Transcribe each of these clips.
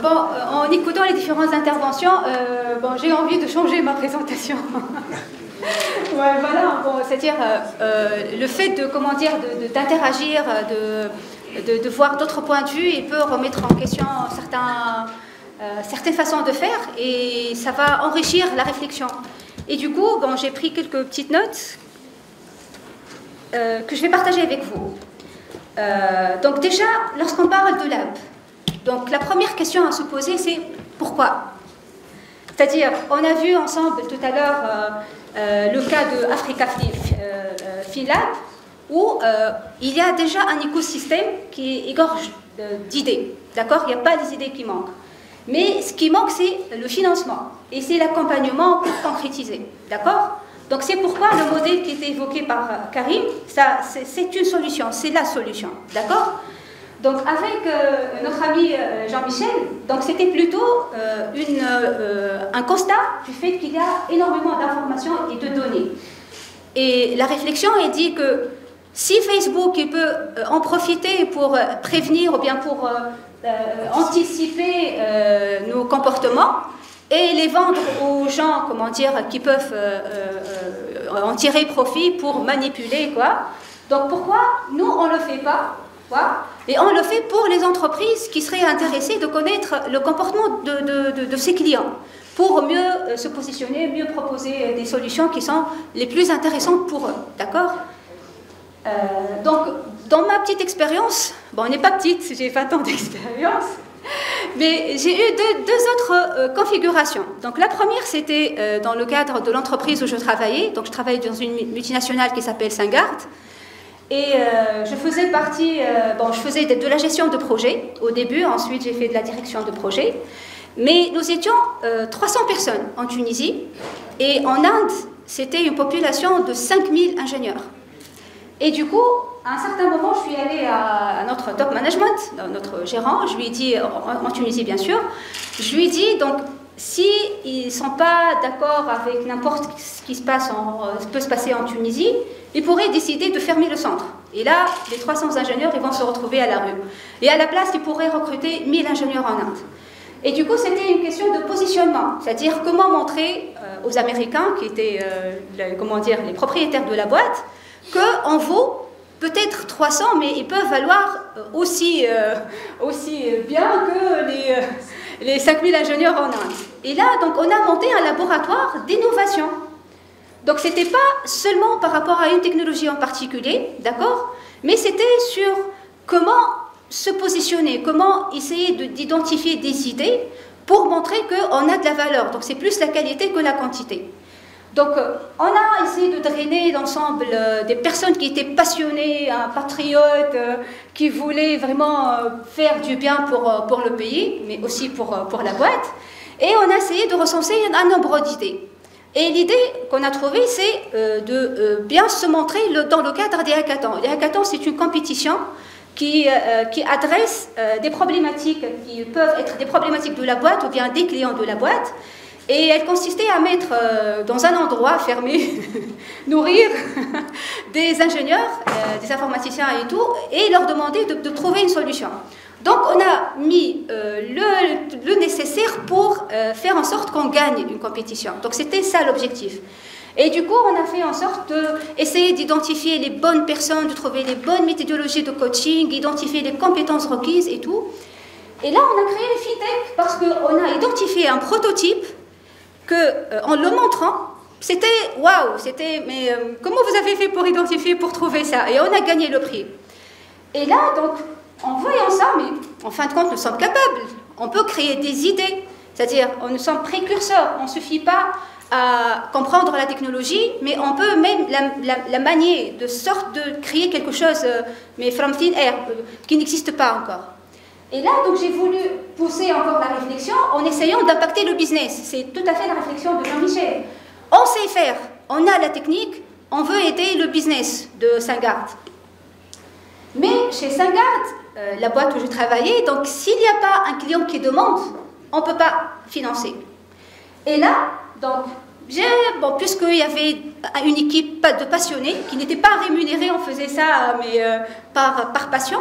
En écoutant les différentes interventions, j'ai envie de changer ma présentation. Ouais, voilà, c'est-à-dire le fait de, comment dire, d'interagir, de voir d'autres points de vue, il peut remettre en question certaines façons de faire et ça va enrichir la réflexion. Et du coup, j'ai pris quelques petites notes que je vais partager avec vous. Donc déjà, lorsqu'on parle de l'app, donc la première question à se poser, c'est pourquoi? C'est-à-dire, on a vu ensemble tout à l'heure le cas de Africa FinLab, où il y a déjà un écosystème qui égorge d'idées. D'accord? Il n'y a pas des idées qui manquent. Mais ce qui manque, c'est le financement. Et c'est l'accompagnement pour concrétiser. D'accord? Donc c'est pourquoi le modèle qui était évoqué par Karim, c'est une solution, c'est la solution. D'accord? Donc avec notre ami Jean-Michel, donc c'était plutôt un constat du fait qu'il y a énormément d'informations et de données. Et la réflexion est dit que si Facebook il peut en profiter pour prévenir ou bien pour anticiper nos comportements et les vendre aux gens, comment dire, qui peuvent en tirer profit pour manipuler, quoi. Donc pourquoi nous on ne le fait pas, quoi? Et on le fait pour les entreprises qui seraient intéressées de connaître le comportement de ses clients pour mieux se positionner, mieux proposer des solutions qui sont les plus intéressantes pour eux, d'accord? Donc, dans ma petite expérience, bon, elle n'est pas petite, j'ai 20 ans d'expérience, mais j'ai eu deux autres configurations. Donc, la première, c'était dans le cadre de l'entreprise où je travaillais. Donc, je travaillais dans une multinationale qui s'appelle Syngard. Et je faisais partie, je faisais de la gestion de projet au début, ensuite j'ai fait de la direction de projet. Mais nous étions 300 personnes en Tunisie et en Inde, c'était une population de 5000 ingénieurs. Et du coup, à un certain moment, je suis allée à notre top management, notre gérant, je lui ai dit, en Tunisie bien sûr, je lui ai dit, donc, s'ils ne sont pas d'accord avec n'importe ce qui peut se passer en Tunisie, ils pourraient décider de fermer le centre. Et là, les 300 ingénieurs, ils vont se retrouver à la rue. Et à la place, ils pourraient recruter 1000 ingénieurs en Inde. Et du coup, c'était une question de positionnement, c'est-à-dire comment montrer aux Américains, qui étaient les propriétaires de la boîte, qu'on vaut peut-être 300, mais ils peuvent valoir aussi bien que les 5000 ingénieurs en Inde. Et là, donc, on a monté un laboratoire d'innovation. Donc, ce n'était pas seulement par rapport à une technologie en particulier, d'accord, mais c'était sur comment se positionner, comment essayer d'identifier des idées pour montrer qu'on a de la valeur. Donc, c'est plus la qualité que la quantité. Donc, on a essayé de drainer l'ensemble des personnes qui étaient passionnées, patriotes, qui voulaient vraiment faire du bien pour le pays, mais aussi pour la boîte. Et on a essayé de recenser un nombre d'idées. Et l'idée qu'on a trouvée, c'est de bien se montrer dans le cadre des hackathons. Les hackathons, c'est une compétition qui adresse des problématiques qui peuvent être des problématiques de la boîte ou bien des clients de la boîte. Et elle consistait à mettre dans un endroit fermé, nourrir des ingénieurs, des informaticiens et tout, et leur demander de trouver une solution. Donc on a mis le nécessaire pour faire en sorte qu'on gagne une compétition. Donc c'était ça l'objectif. Et du coup, on a fait en sorte d'essayer d'identifier les bonnes personnes, de trouver les bonnes méthodologies de coaching, identifier les compétences requises et tout. Et là, on a créé une FinTech parce qu'on a identifié un prototype en le montrant, c'était waouh, mais comment vous avez fait pour identifier, pour trouver ça? Et on a gagné le prix. Et là, donc, en voyant ça, mais en fin de compte, nous sommes capables. On peut créer des idées, c'est-à-dire, nous sommes précurseurs. On ne suffit pas à comprendre la technologie, mais on peut même la manier de sorte de créer quelque chose, mais from thin air, qui n'existe pas encore. Et là, donc, j'ai voulu pousser encore la réflexion en essayant d'impacter le business. C'est tout à fait la réflexion de Jean-Michel. On sait faire, on a la technique, on veut aider le business de Syngard. Mais chez Syngard, la boîte où je travaillais, donc s'il n'y a pas un client qui demande, on ne peut pas financer. Et là, donc, puisqu'il y avait une équipe de passionnés qui n'étaient pas rémunérés, on faisait ça mais par passion,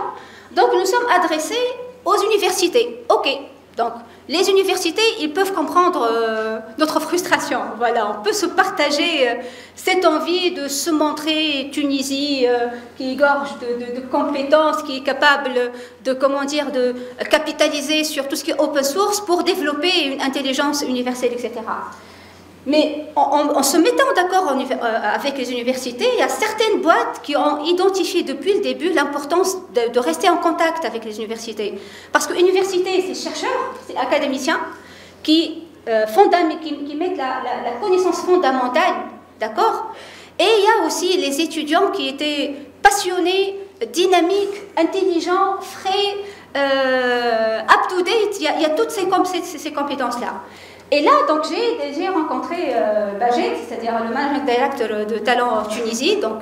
donc nous sommes adressés aux universités. Ok, Donc, les universités, ils peuvent comprendre notre frustration. Voilà, on peut se partager cette envie de se montrer Tunisie qui égorge de compétences, qui est capable de, comment dire, de capitaliser sur tout ce qui est open source pour développer une intelligence universelle, etc. Mais en se mettant d'accord avec les universités, il y a certaines boîtes qui ont identifié depuis le début l'importance de rester en contact avec les universités. Parce que l'université, c'est chercheurs, c'est académiciens qui mettent la connaissance fondamentale, d'accord? Et il y a aussi les étudiants qui étaient passionnés, dynamiques, intelligents, frais, up-to-date. Il y a toutes ces compétences-là. Et là, donc, j'ai rencontré Bajet, c'est-à-dire le managing director de Talent Tunisie. Donc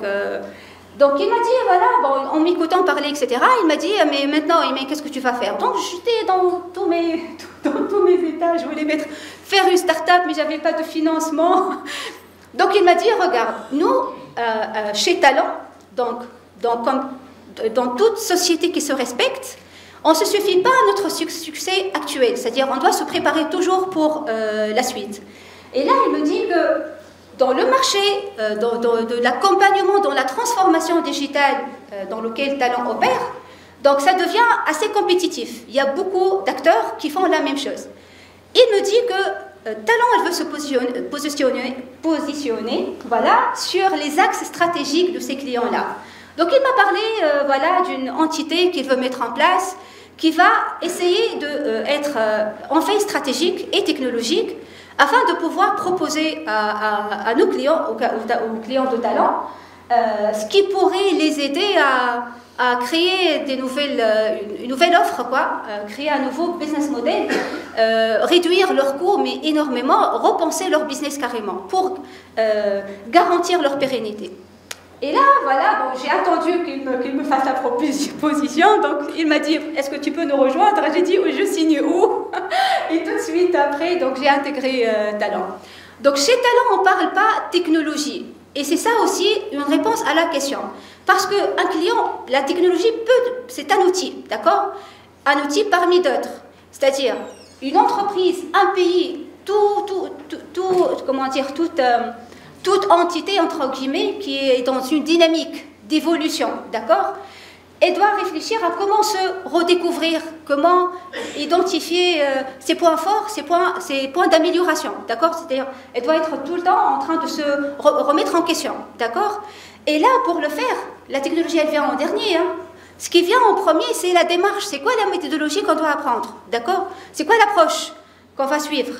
il m'a dit, voilà, bon, en m'écoutant parler, etc., il m'a dit, mais maintenant, qu'est-ce que tu vas faire? Donc, j'étais dans tous mes états, je voulais faire une start-up, mais je n'avais pas de financement. Donc, il m'a dit, regarde, nous, chez Talent, donc, dans toute société qui se respecte, on ne se suffit pas à notre succès actuel, c'est-à-dire on doit se préparer toujours pour la suite. Et là, il me dit que dans le marché, de l'accompagnement, dans la transformation digitale dans lequel Talent opère, donc ça devient assez compétitif. Il y a beaucoup d'acteurs qui font la même chose. Il me dit que Talent, elle veut se positionner voilà, sur les axes stratégiques de ces clients-là. Donc il m'a parlé voilà, d'une entité qu'il veut mettre en place, qui va essayer d'être en veille stratégique et technologique afin de pouvoir proposer à nos clients, aux clients de Talent, ce qui pourrait les aider à créer une nouvelle offre, créer un nouveau business model, réduire leurs coûts, mais énormément, repenser leur business carrément pour garantir leur pérennité. Et là, voilà, bon, j'ai attendu qu'il me fasse la proposition, donc il m'a dit, est-ce que tu peux nous rejoindre? J'ai dit, je signe où? Et tout de suite après, donc j'ai intégré Talent. Donc chez Talent, on ne parle pas technologie. Et c'est ça aussi une réponse à la question. Parce qu'un client, la technologie, c'est un outil, d'accord? Un outil parmi d'autres. C'est-à-dire, une entreprise, un pays, toute entité, entre guillemets, qui est dans une dynamique d'évolution, d'accord? Elle doit réfléchir à comment se redécouvrir, comment identifier ses points forts, ses points d'amélioration, d'accord? C'est-à-dire, elle doit être tout le temps en train de se remettre en question, d'accord? Et là, pour le faire, la technologie, elle vient en dernier, hein. Ce qui vient en premier, c'est la démarche, c'est quoi la méthodologie qu'on doit apprendre, d'accord? C'est quoi l'approche qu'on va suivre?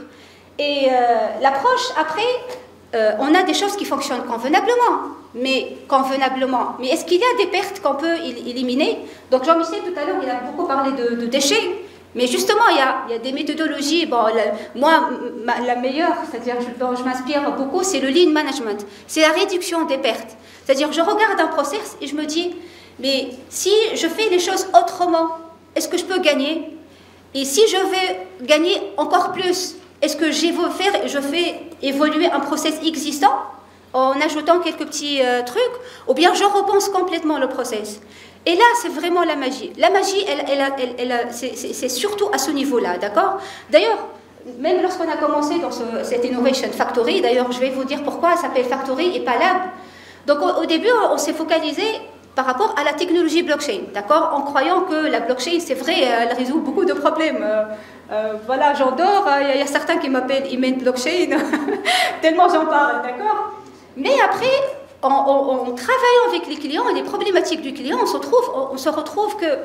Et l'approche, après, on a des choses qui fonctionnent convenablement. Mais est-ce qu'il y a des pertes qu'on peut éliminer? Donc Jean-Michel, tout à l'heure, il a beaucoup parlé de déchets. Mais justement, il y a des méthodologies. Bon, moi, la meilleure, c'est-à-dire dont je m'inspire beaucoup, c'est le lean management. C'est la réduction des pertes. C'est-à-dire, je regarde un process et je me dis, mais si je fais les choses autrement, est-ce que je peux gagner? Et si je vais gagner encore plus, est-ce que je fais évoluer un process existant en ajoutant quelques petits trucs, ou bien je repense complètement le process? Et là, c'est vraiment la magie. La magie, c'est surtout à ce niveau-là, d'accord? D'ailleurs, même lorsqu'on a commencé dans cette Innovation Factory, d'ailleurs, je vais vous dire pourquoi elle s'appelle Factory et pas Lab. Donc, au début, on s'est focalisé par rapport à la technologie blockchain, d'accord? En croyant que la blockchain, c'est vrai, elle résout beaucoup de problèmes. Voilà, j'endors, il y a certains qui m'appellent Email Blockchain, tellement j'en parle, d'accord? Mais après, en travaillant avec les clients et les problématiques du client, on se retrouve que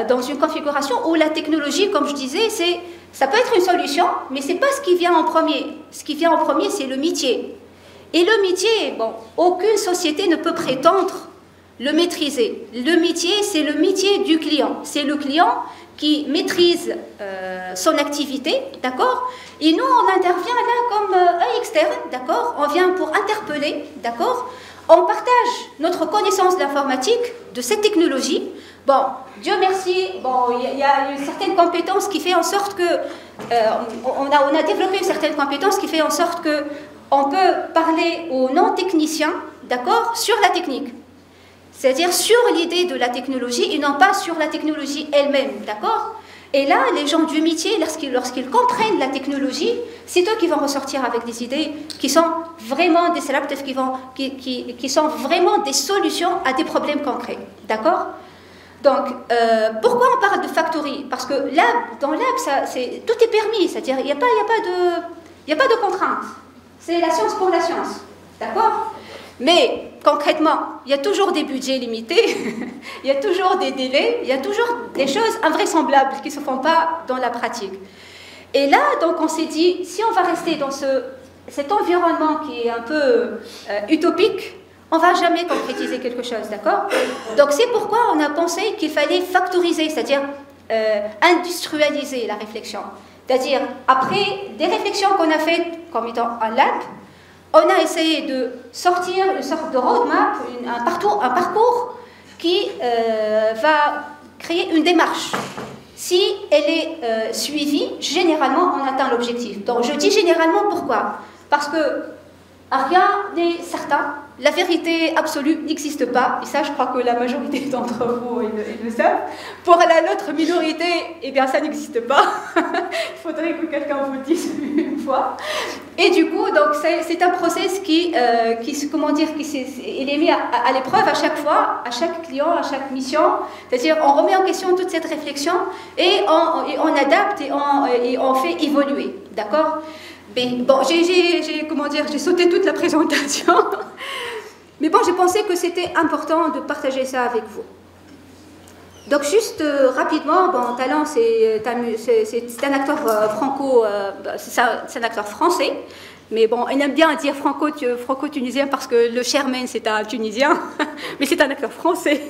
dans une configuration où la technologie, comme je disais, ça peut être une solution, mais ce n'est pas ce qui vient en premier. Ce qui vient en premier, c'est le métier. Et le métier, bon, aucune société ne peut prétendre le maîtriser. Le métier, c'est le métier du client. C'est le client qui maîtrise son activité, d'accord? Et nous, on intervient là comme œil externe, d'accord? On vient pour interpeller, d'accord? On partage notre connaissance de l'informatique, de cette technologie. Bon, Dieu merci, bon, il y a une certaine compétence qui fait en sorte que... on a développé une certaine compétence qui fait en sorte que on peut parler aux non-techniciens, d'accord? Sur la technique. C'est-à-dire sur l'idée de la technologie et non pas sur la technologie elle-même, d'accord? Et là, les gens du métier, lorsqu'ils comprennent la technologie, c'est eux qui vont ressortir avec des idées qui sont vraiment des disruptives, qui sont vraiment des solutions à des problèmes concrets. D'accord? Donc, pourquoi on parle de factory? Parce que dans lab, tout est permis, c'est-à-dire il n'y a pas de contraintes. C'est la science pour la science. D'accord? Mais concrètement, il y a toujours des budgets limités, il y a toujours des délais, il y a toujours des choses invraisemblables qui ne se font pas dans la pratique. Et là, donc, on s'est dit, si on va rester dans cet environnement qui est un peu utopique, on ne va jamais concrétiser quelque chose, d'accord? Donc, c'est pourquoi on a pensé qu'il fallait factoriser, c'est-à-dire industrialiser la réflexion. C'est-à-dire, après des réflexions qu'on a faites comme étant en lab, on a essayé de sortir une sorte de roadmap, un parcours qui va créer une démarche. Si elle est suivie, généralement, on atteint l'objectif. Donc, je dis généralement pourquoi? Parce que rien n'est certain. La vérité absolue n'existe pas, et ça je crois que la majorité d'entre vous ils le savent. Pour l'autre minorité, eh bien ça n'existe pas. Il faudrait que quelqu'un vous le dise une fois. Et du coup, donc c'est un process qui il est mis à l'épreuve à chaque fois, à chaque client, à chaque mission. C'est-à-dire on remet en question toute cette réflexion et on adapte et on fait évoluer, d'accord? Bon, j'ai sauté toute la présentation. Mais bon, j'ai pensé que c'était important de partager ça avec vous. Donc, juste rapidement, bon, Talent, c'est un acteur c'est un acteur français. Mais bon, on aime bien dire franco-tunisien parce que le chairman, c'est un Tunisien. Mais c'est un acteur français.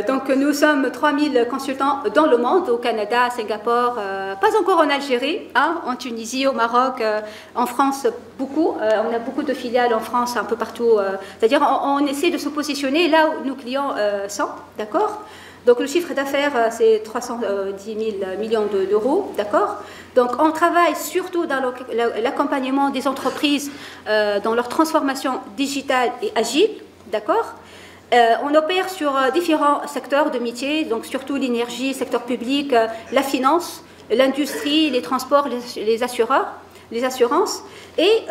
Donc nous sommes 3000 consultants dans le monde, au Canada, à Singapour, pas encore en Algérie, hein, en Tunisie, au Maroc, en France beaucoup. On a beaucoup de filiales en France, un peu partout. C'est-à-dire on essaie de se positionner là où nos clients sont, d'accord? Donc le chiffre d'affaires, c'est 310 000 millions d'euros, d'accord? Donc on travaille surtout dans l'accompagnement des entreprises dans leur transformation digitale et agile, d'accord? On opère sur différents secteurs de métiers, donc surtout l'énergie, le secteur public, la finance, l'industrie, les transports, les assurances. Et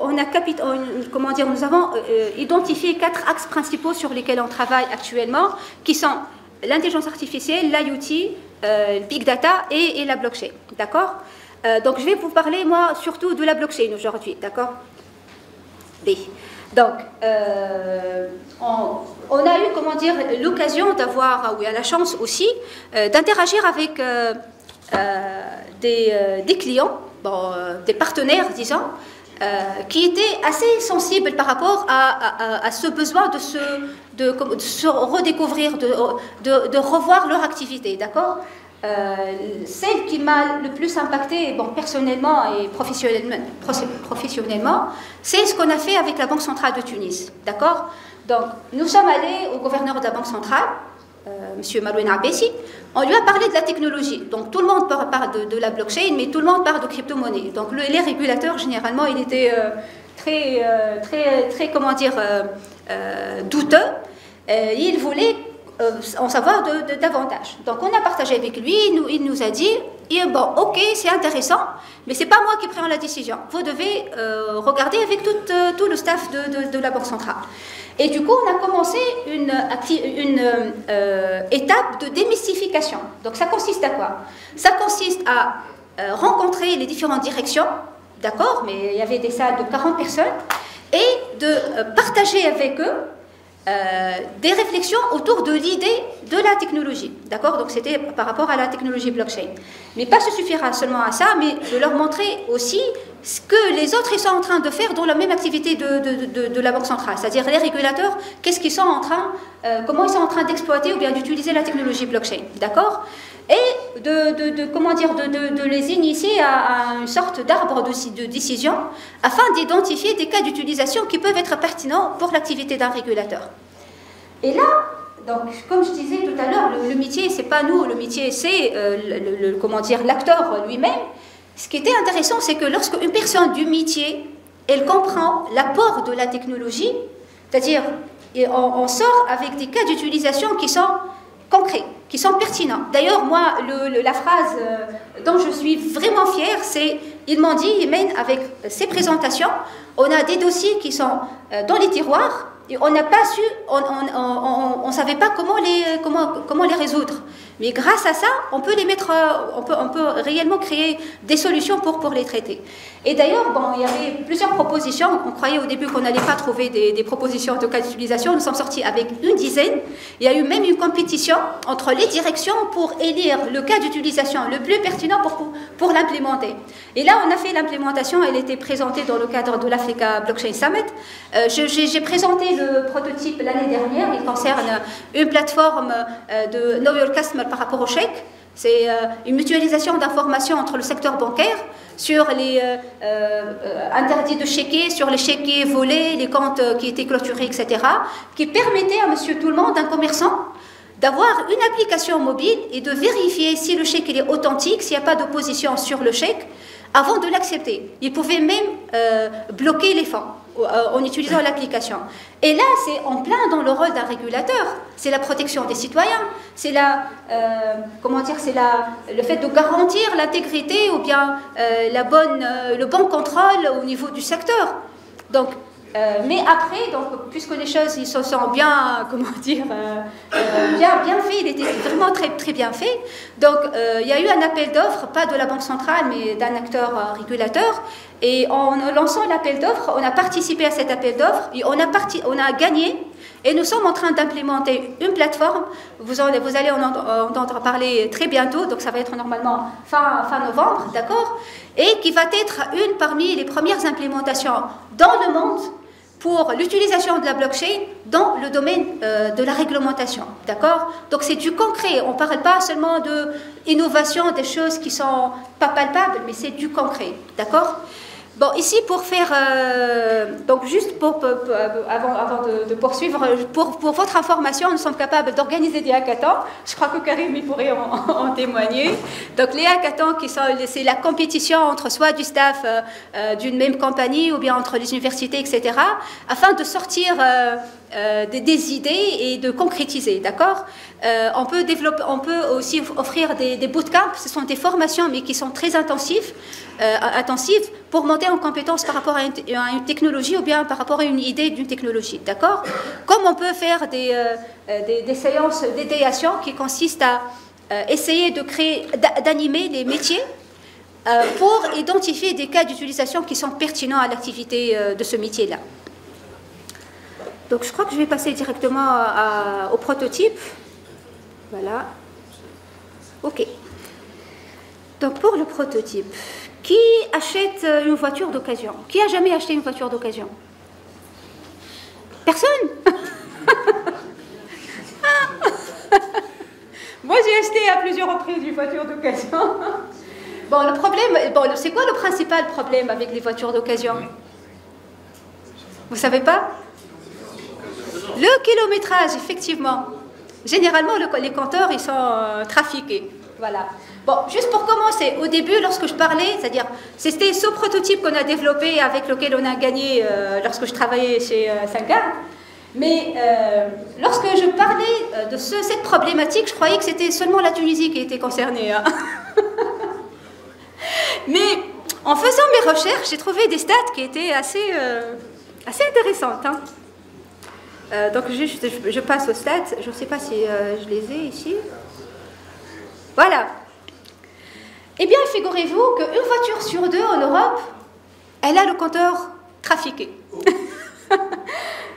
nous avons identifié 4 axes principaux sur lesquels on travaille actuellement, qui sont l'intelligence artificielle, l'IoT, le big data et la blockchain. D'accord? Donc je vais vous parler, moi, surtout de la blockchain aujourd'hui. D'accord? Donc, on a eu, l'occasion d'avoir, ou la chance aussi, d'interagir avec des clients, des partenaires, disons, qui étaient assez sensibles par rapport à ce besoin de se redécouvrir, de revoir leur activité, d'accord? Celle qui m'a le plus impactée, personnellement et professionnellement, c'est ce qu'on a fait avec la Banque centrale de Tunis, d'accord? Donc, nous sommes allés au gouverneur de la Banque centrale, M. Marouane Abbessi, on lui a parlé de la technologie. Donc, tout le monde parle de la blockchain, mais tout le monde parle de crypto-monnaie. Donc, les régulateurs, généralement, il était très douteux. Il voulait en savoir davantage. Donc on a partagé avec lui, il nous a dit, ok, c'est intéressant, mais c'est pas moi qui prends la décision. Vous devez regarder avec tout le staff de la Banque centrale. Et du coup, on a commencé une étape de démystification. Donc ça consiste à quoi? Ça consiste à rencontrer les différentes directions, d'accord, mais il y avait des salles de 40 personnes, et de partager avec eux des réflexions autour de l'idée de la technologie, d'accord? Donc c'était par rapport à la technologie blockchain. Mais pas se suffira seulement à ça, mais de leur montrer aussi ce que les autres ils sont en train de faire dans la même activité de la Banque centrale, c'est-à-dire les régulateurs, comment ils sont en train d'exploiter ou bien d'utiliser la technologie blockchain, d'accord? Et de les initier à une sorte d'arbre de décision afin d'identifier des cas d'utilisation qui peuvent être pertinents pour l'activité d'un régulateur. Et là, donc, comme je disais tout à l'heure, le métier, c'est pas nous, le métier, c'est l'acteur lui-même. Ce qui était intéressant, c'est que lorsque une personne du métier, elle comprend l'apport de la technologie, c'est-à-dire on sort avec des cas d'utilisation qui sont concrets. qui sont pertinents. D'ailleurs, moi, la phrase dont je suis vraiment fière, c'est, ils m'ont dit, Imen, avec ces présentations, on a des dossiers qui sont dans les tiroirs, et on n'a pas su, on ne savait pas comment les résoudre. Mais grâce à ça, on peut les mettre, on peut réellement créer des solutions pour les traiter. Et d'ailleurs, bon, il y avait plusieurs propositions. On croyait au début qu'on n'allait pas trouver des propositions de cas d'utilisation. Nous sommes sortis avec une dizaine. Il y a eu même une compétition entre les directions pour élire le cas d'utilisation le plus pertinent pour l'implémenter. Et là, on a fait l'implémentation. Elle était présentée dans le cadre de l'Africa Blockchain Summit. J'ai présenté le prototype l'année dernière. Il concerne une plateforme de Know Your Customer par rapport au chèque. C'est une mutualisation d'informations entre le secteur bancaire sur les interdits de chéquier, sur les chéquiers volés, les comptes qui étaient clôturés, etc., qui permettait à monsieur tout le monde, un commerçant, d'avoir une application mobile et de vérifier si le chèque il est authentique, s'il n'y a pas d'opposition sur le chèque, avant de l'accepter. Il pouvait même bloquer les fonds en utilisant l'application. Et là, c'est en plein dans le rôle d'un régulateur. C'est la protection des citoyens. C'est le fait de garantir l'intégrité ou bien le bon contrôle au niveau du secteur. Donc, mais après, donc, puisque les choses ils se sont bien, bien fait, il était vraiment très, très bien fait. Donc, il y a eu un appel d'offres, pas de la Banque centrale, mais d'un acteur régulateur. Et en lançant l'appel d'offres, on a participé à cet appel d'offres et on a gagné. Et nous sommes en train d'implémenter une plateforme. Vous allez en entendre parler très bientôt, donc ça va être normalement fin novembre, d'accord? Et qui va être une parmi les premières implémentations dans le monde pour l'utilisation de la blockchain dans le domaine de la réglementation, d'accord? Donc c'est du concret, on ne parle pas seulement d'innovation, des choses qui ne sont pas palpables, mais c'est du concret, d'accord? Bon, ici pour faire, donc juste avant de poursuivre, pour votre information, nous sommes capables d'organiser des hackathons. Je crois que Karim il pourrait en témoigner. Donc les hackathons, c'est la compétition entre soit du staff d'une même compagnie ou bien entre les universités, etc., afin de sortir des idées et de concrétiser, d'accord? On peut aussi offrir des bootcamps. Ce sont des formations, mais qui sont très intensives pour monter en compétence par rapport à une technologie ou bien par rapport à une idée d'une technologie, d'accord? Comme on peut faire des séances d'idéation qui consistent à essayer d'animer les métiers pour identifier des cas d'utilisation qui sont pertinents à l'activité de ce métier-là. Donc je crois que je vais passer directement au prototype. Voilà. OK. Donc pour le prototype, qui achète une voiture d'occasion? Qui a jamais acheté une voiture d'occasion? Personne? Moi j'ai acheté à plusieurs reprises une voiture d'occasion. Bon, le problème, c'est quoi le principal problème avec les voitures d'occasion? Vous savez pas? Le kilométrage, effectivement. Généralement, les compteurs, ils sont trafiqués. Voilà. Bon, juste pour commencer, au début, lorsque je parlais, c'est-à-dire, c'était ce prototype qu'on a développé, avec lequel on a gagné lorsque je travaillais chez Synguard. Mais lorsque je parlais de cette problématique, je croyais que c'était seulement la Tunisie qui était concernée. Hein. Mais en faisant mes recherches, j'ai trouvé des stats qui étaient assez intéressantes. Hein. Donc je passe aux stats, je ne sais pas si je les ai ici. Voilà. Eh bien, figurez-vous qu'une voiture sur deux en Europe, elle a le compteur trafiqué.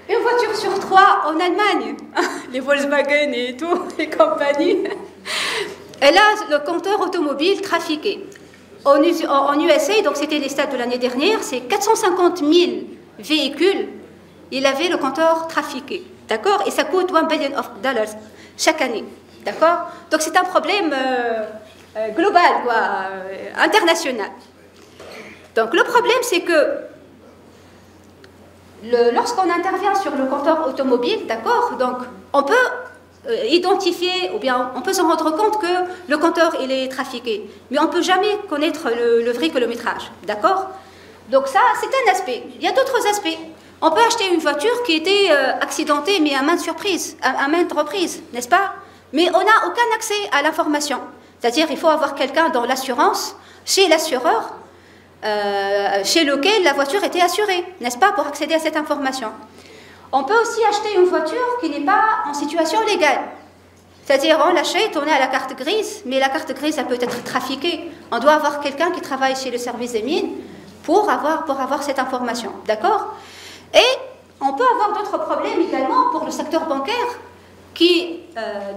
Une voiture sur trois en Allemagne, les Volkswagen et tout, les compagnies, elle a le compteur automobile trafiqué. En USA, donc c'était les stats de l'année dernière, c'est 450 000 véhicules. Il avait le compteur trafiqué, d'accord? Et ça coûte $1 billion chaque année, d'accord? Donc c'est un problème global, quoi, international. Donc le problème, c'est que lorsqu'on intervient sur le compteur automobile, d'accord? Donc on peut identifier, ou bien on peut se rendre compte que le compteur il est trafiqué, mais on ne peut jamais connaître le vrai kilométrage, d'accord? Donc ça, c'est un aspect. Il y a d'autres aspects. On peut acheter une voiture qui était accidentée, mais à maintes reprises, n'est-ce pas? mais on n'a aucun accès à l'information. C'est-à-dire il faut avoir quelqu'un dans l'assurance, chez l'assureur, chez lequel la voiture était assurée, n'est-ce pas, pour accéder à cette information. On peut aussi acheter une voiture qui n'est pas en situation légale. C'est-à-dire, on l'achète, on est à la carte grise, mais la carte grise, elle peut être trafiquée. On doit avoir quelqu'un qui travaille chez le service des mines pour avoir cette information. D'accord? Et on peut avoir d'autres problèmes également pour le secteur bancaire qui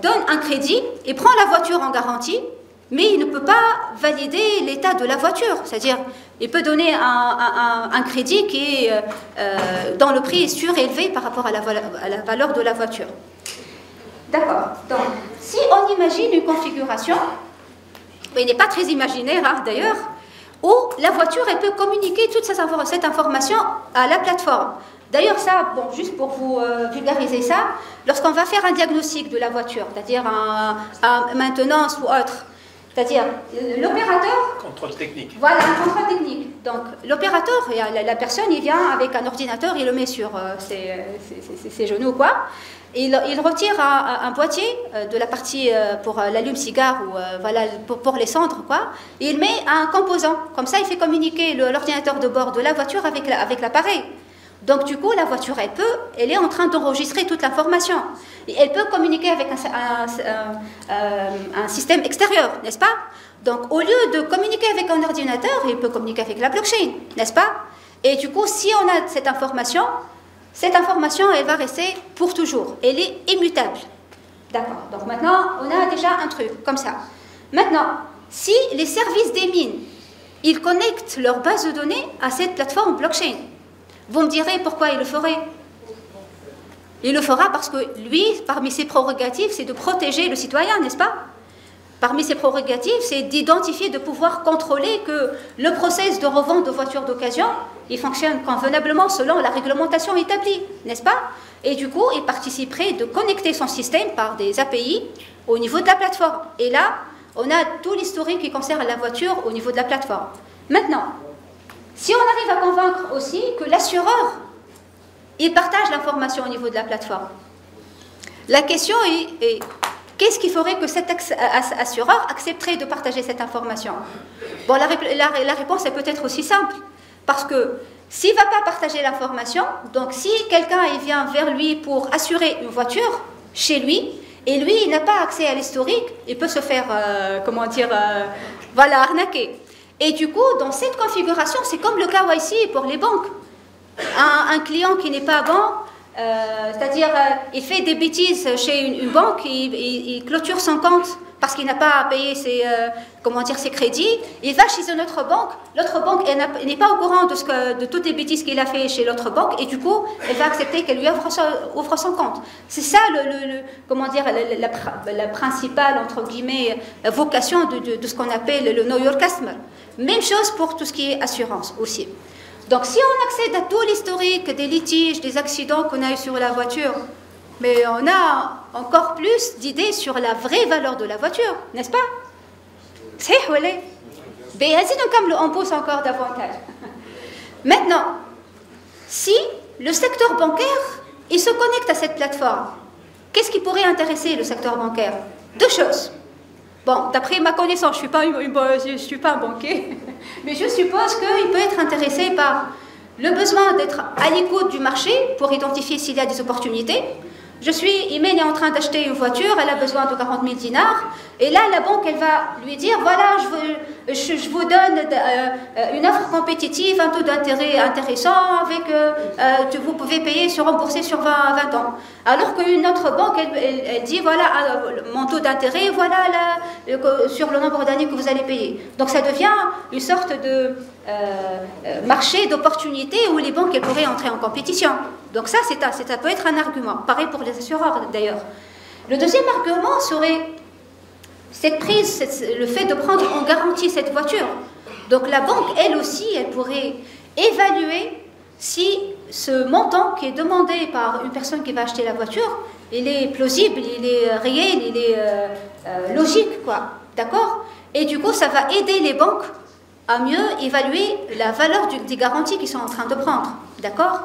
donne un crédit et prend la voiture en garantie, mais il ne peut pas valider l'état de la voiture. C'est-à-dire, il peut donner un crédit qui est, dont le prix est surélevé par rapport à la valeur de la voiture. D'accord. Donc, si on imagine une configuration, il n'est pas très imaginaire hein, d'ailleurs, où la voiture elle peut communiquer toute cette information à la plateforme. D'ailleurs, ça, bon, juste pour vous vulgariser ça, lorsqu'on va faire un diagnostic de la voiture, c'est-à-dire un maintenance ou autre, c'est-à-dire l'opérateur... Contrôle technique. Voilà, un contrôle technique. Donc, l'opérateur, la personne, il vient avec un ordinateur, il le met sur ses genoux, quoi. Il retire un boîtier de la partie pour l'allume-cigare ou voilà, pour les cendres, quoi. Et il met un composant. Comme ça, il fait communiquer l'ordinateur de bord de la voiture avec l'appareil. Donc, du coup, la voiture, elle est en train d'enregistrer toute l'information. Et elle peut communiquer avec un système extérieur, n'est-ce pas? Donc, au lieu de communiquer avec un ordinateur, il peut communiquer avec la blockchain, n'est-ce pas? Et du coup, si on a cette information, elle va rester pour toujours. Elle est immutable. D'accord. Donc maintenant, on a déjà un truc comme ça. Maintenant, si les services des mines, ils connectent leur base de données à cette plateforme blockchain, vous me direz pourquoi il le ferait? Il le fera parce que lui, parmi ses prérogatives, c'est de protéger le citoyen, n'est-ce pas? Parmi ses prérogatives, c'est d'identifier, de pouvoir contrôler que le process de revente de voitures d'occasion, il fonctionne convenablement selon la réglementation établie, n'est-ce pas? Et du coup, il participerait de connecter son système par des API au niveau de la plateforme. Et là, on a tout l'historique qui concerne la voiture au niveau de la plateforme. Maintenant, si on arrive à convaincre aussi que l'assureur, il partage l'information au niveau de la plateforme, la question est qu'est-ce qui ferait que cet assureur accepterait de partager cette information? Bon, la réponse est peut-être aussi simple. Parce que s'il ne va pas partager l'information, donc si quelqu'un vient vers lui pour assurer une voiture chez lui, et lui, il n'a pas accès à l'historique, il peut se faire, voilà, arnaquer. Et du coup, dans cette configuration, c'est comme le KYC pour les banques. Un client qui n'est pas bon, c'est-à-dire il fait des bêtises chez une banque, il clôture son compte parce qu'il n'a pas payé ses crédits, il va chez une autre banque, l'autre banque n'est pas au courant de toutes les bêtises qu'il a fait chez l'autre banque, et du coup, elle va accepter qu'elle lui ouvre son compte. C'est ça, la principale, entre guillemets, vocation de ce qu'on appelle le Know Your Customer. Même chose pour tout ce qui est assurance aussi. Donc, si on accède à tout l'historique des litiges, des accidents qu'on a eu sur la voiture, mais on a encore plus d'idées sur la vraie valeur de la voiture, n'est-ce pas? C'est vrai. Mais on pousse encore davantage. Maintenant, si le secteur bancaire, il se connecte à cette plateforme, qu'est-ce qui pourrait intéresser le secteur bancaire? Deux choses. Bon, d'après ma connaissance, je ne suis pas un banquier, mais je suppose qu'il peut être intéressé par le besoin d'être à l'écoute du marché pour identifier s'il y a des opportunités. Imen est en train d'acheter une voiture, elle a besoin de 40 000 dinars, et là la banque elle va lui dire voilà, je vous donne une offre compétitive, un taux d'intérêt intéressant, vous pouvez payer rembourser sur 20 ans. Alors qu'une autre banque elle dit voilà, mon taux d'intérêt, voilà sur le nombre d'années que vous allez payer. Donc ça devient une sorte de marché d'opportunités où les banques elles pourraient entrer en compétition. Donc ça peut être un argument. Pareil pour les assureurs d'ailleurs. Le deuxième argument serait le fait de prendre en garantie cette voiture. Donc la banque, elle aussi, elle pourrait évaluer si ce montant qui est demandé par une personne qui va acheter la voiture, il est plausible, il est réel, il est logique, quoi. D'accord? Et du coup, ça va aider les banques à mieux évaluer la valeur des garanties qu'ils sont en train de prendre. D'accord?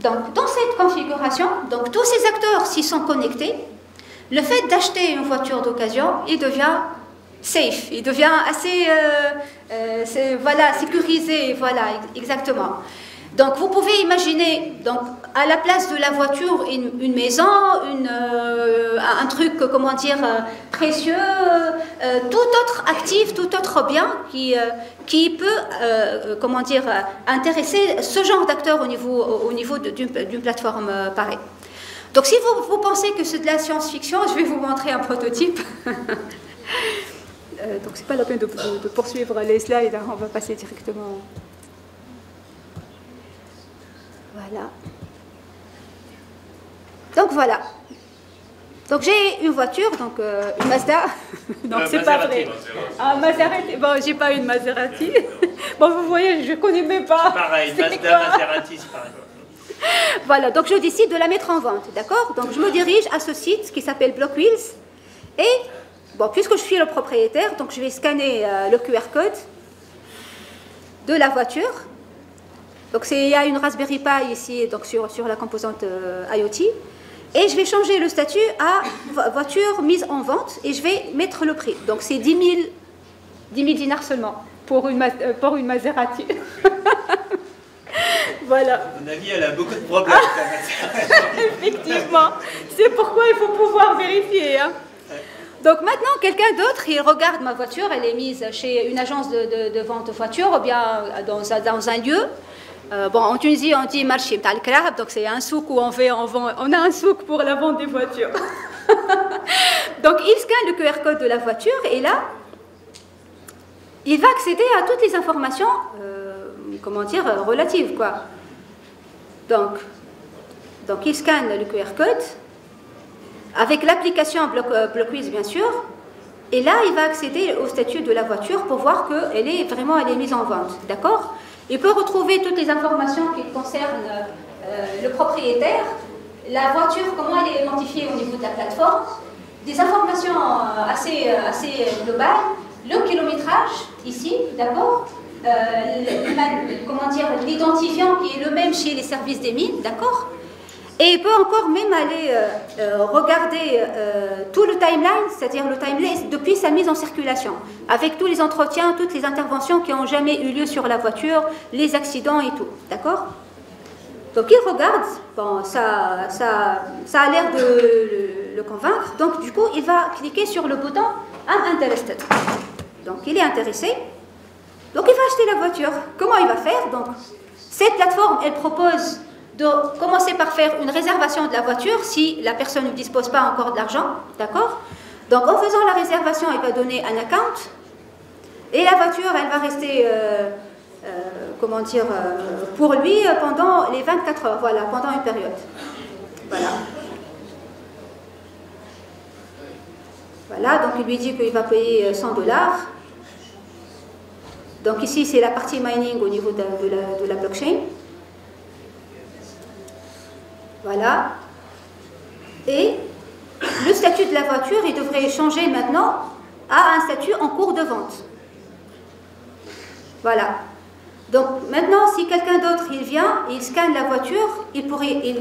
Donc, dans cette configuration, donc, tous ces acteurs s'y sont connectés, le fait d'acheter une voiture d'occasion, il devient safe, il devient assez voilà, sécurisé, voilà, exactement. Donc vous pouvez imaginer, donc, à la place de la voiture, une maison, un truc, comment dire, précieux, tout autre actif, tout autre bien qui peut, comment dire, intéresser ce genre d'acteur au niveau d'une plateforme pareille. Donc si vous pensez que c'est de la science-fiction, je vais vous montrer un prototype. Donc c'est pas la peine de poursuivre les slides, hein, on va passer directement. Voilà. Donc voilà. Donc j'ai une voiture, donc une Mazda. Donc c'est pas vrai. Ah, Maserati. Bon, j'ai pas une Maserati. Bon, vous voyez, je connais même pas. Pareil, Mazda, Maserati, c'est pareil. Voilà, donc je décide de la mettre en vente, d'accord? Donc je me dirige à ce site qui s'appelle Blockwheels. Et, bon, puisque je suis le propriétaire, donc je vais scanner le QR code de la voiture. Donc il y a une Raspberry Pi ici, donc sur la composante IoT. Et je vais changer le statut à voiture mise en vente et je vais mettre le prix. Donc c'est 10 000 dinars seulement pour une Maserati. Voilà. À mon avis, elle a beaucoup de problèmes. Effectivement. C'est pourquoi il faut pouvoir vérifier. Hein. Donc maintenant, quelqu'un d'autre, il regarde ma voiture, elle est mise chez une agence de vente de voitures ou bien dans un lieu. Bon, en Tunisie, on dit marché t'as le krab, donc c'est un souk où on a un souk pour la vente des voitures. Donc il scanne le QR code de la voiture et là, il va accéder à toutes les informations, comment dire, relatives, quoi. Donc il scanne le QR code avec l'application Blockwheels, bien sûr. Et là, il va accéder au statut de la voiture pour voir qu'elle est mise en vente, d'accord? Il peut retrouver toutes les informations qui concernent le propriétaire, la voiture, comment elle est identifiée au niveau de la plateforme, des informations assez globales, le kilométrage, ici, d'accord, comment dire, l'identifiant qui est le même chez les services des mines, d'accord. Et il peut encore même aller regarder tout le timeline, c'est-à-dire le timeline depuis sa mise en circulation, avec tous les entretiens, toutes les interventions qui n'ont jamais eu lieu sur la voiture, les accidents et tout, d'accord? Donc il regarde, bon, ça a l'air de le convaincre, donc du coup il va cliquer sur le bouton « I'm interested ». Donc il est intéressé, donc il va acheter la voiture. Comment il va faire? Donc cette plateforme, elle propose de commencer par faire une réservation de la voiture si la personne ne dispose pas encore de l'argent, d'accord? Donc en faisant la réservation, il va donner un account et la voiture, elle va rester, comment dire, pour lui pendant les 24 heures, voilà, pendant une période. Voilà. Voilà, donc il lui dit qu'il va payer 100 $. Donc ici, c'est la partie mining au niveau de la blockchain. Voilà. Et le statut de la voiture, il devrait changer maintenant à un statut en cours de vente. Voilà. Donc maintenant, si quelqu'un d'autre il vient, il scanne la voiture, il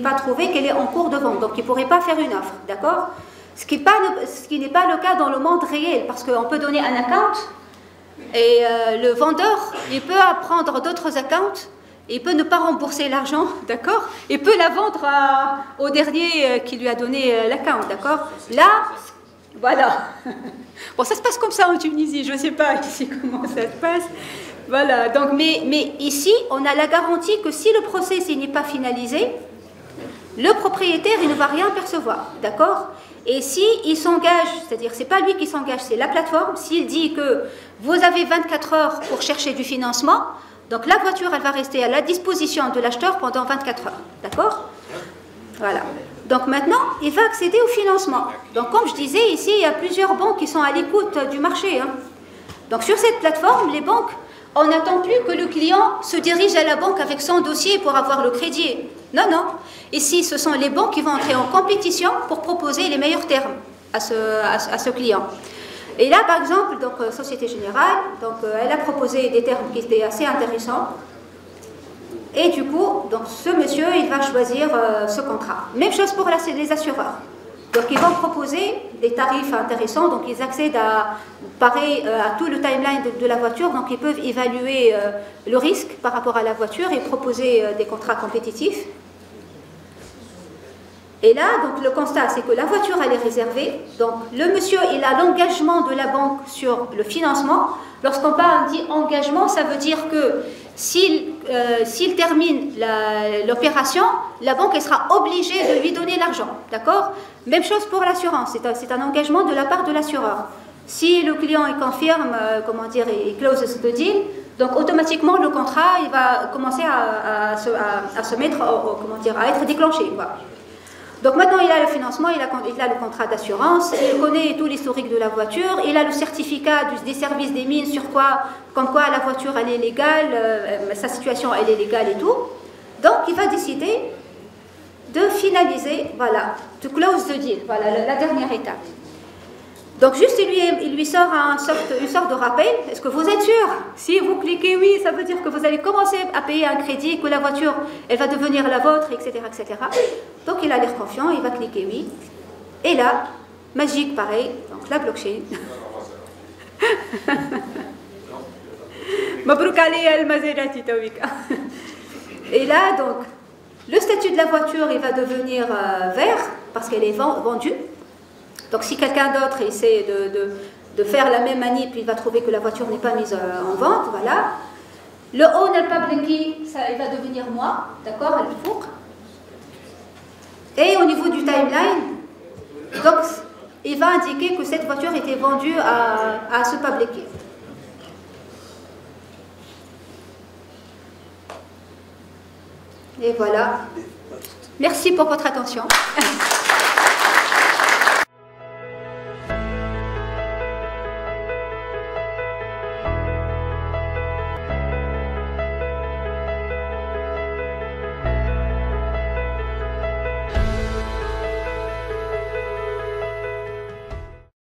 va trouver qu'elle est en cours de vente. Donc il ne pourrait pas faire une offre, d'accord? Ce qui n'est pas le cas dans le monde réel, parce qu'on peut donner un account et le vendeur, il peut prendre d'autres accounts. Il peut ne pas rembourser l'argent, d'accord? Il peut la vendre au dernier qui lui a donné l'account, d'accord? Là, voilà. Bon, ça se passe comme ça en Tunisie, je ne sais pas ici comment ça se passe. Voilà, donc, mais ici, on a la garantie que si le procès n'est pas finalisé, le propriétaire, il ne va rien percevoir, d'accord? Et si il s'engage, c'est-à-dire c'est pas lui qui s'engage, c'est la plateforme, s'il dit que vous avez 24 heures pour chercher du financement, donc la voiture, elle va rester à la disposition de l'acheteur pendant 24 heures. D'accord? Voilà. Donc maintenant, il va accéder au financement. Donc comme je disais, ici, il y a plusieurs banques qui sont à l'écoute du marché. Hein. Donc sur cette plateforme, les banques, on n'attend plus que le client se dirige à la banque avec son dossier pour avoir le crédit. Non, non. Ici, ce sont les banques qui vont entrer en compétition pour proposer les meilleurs termes à ce client. Et là, par exemple, donc, Société Générale, donc, elle a proposé des termes qui étaient assez intéressants. Et du coup, donc, ce monsieur, il va choisir ce contrat. Même chose pour les assureurs. Donc ils vont proposer des tarifs intéressants, donc ils accèdent à, pareil, à tout le timeline de la voiture, donc ils peuvent évaluer le risque par rapport à la voiture et proposer des contrats compétitifs. Et là, donc le constat, c'est que la voiture, elle est réservée. Donc le monsieur, il a l'engagement de la banque sur le financement. Lorsqu'on dit engagement, ça veut dire que s'il termine l'opération, la banque elle sera obligée de lui donner l'argent. D'accord? Même chose pour l'assurance. C'est un engagement de la part de l'assureur. Si le client il confirme, il close the deal, donc automatiquement le contrat il va commencer à se mettre, à être déclenché, quoi. Donc maintenant, il a le financement, il a le contrat d'assurance, il connaît tout l'historique de la voiture, il a le certificat des services des mines sur quoi, comme quoi la voiture elle est légale, sa situation elle est légale et tout. Donc il va décider de finaliser, voilà, to close the deal, voilà la dernière étape. Donc juste il lui sort une sorte de rappel. Est-ce que vous êtes sûr? Si vous cliquez oui, ça veut dire que vous allez commencer à payer un crédit, que la voiture elle va devenir la vôtre, etc., etc. Donc il a l'air confiant, il va cliquer oui. Et là, magique pareil, donc la blockchain. Et là donc le statut de la voiture il va devenir vert parce qu'elle est vendue. Donc si quelqu'un d'autre essaie de faire la même manip, il va trouver que la voiture n'est pas mise en vente, voilà. Le owner public key, il va devenir moi, d'accord, elle fourre. Et au niveau du timeline, donc il va indiquer que cette voiture était vendue à ce public key. Et voilà. Merci pour votre attention.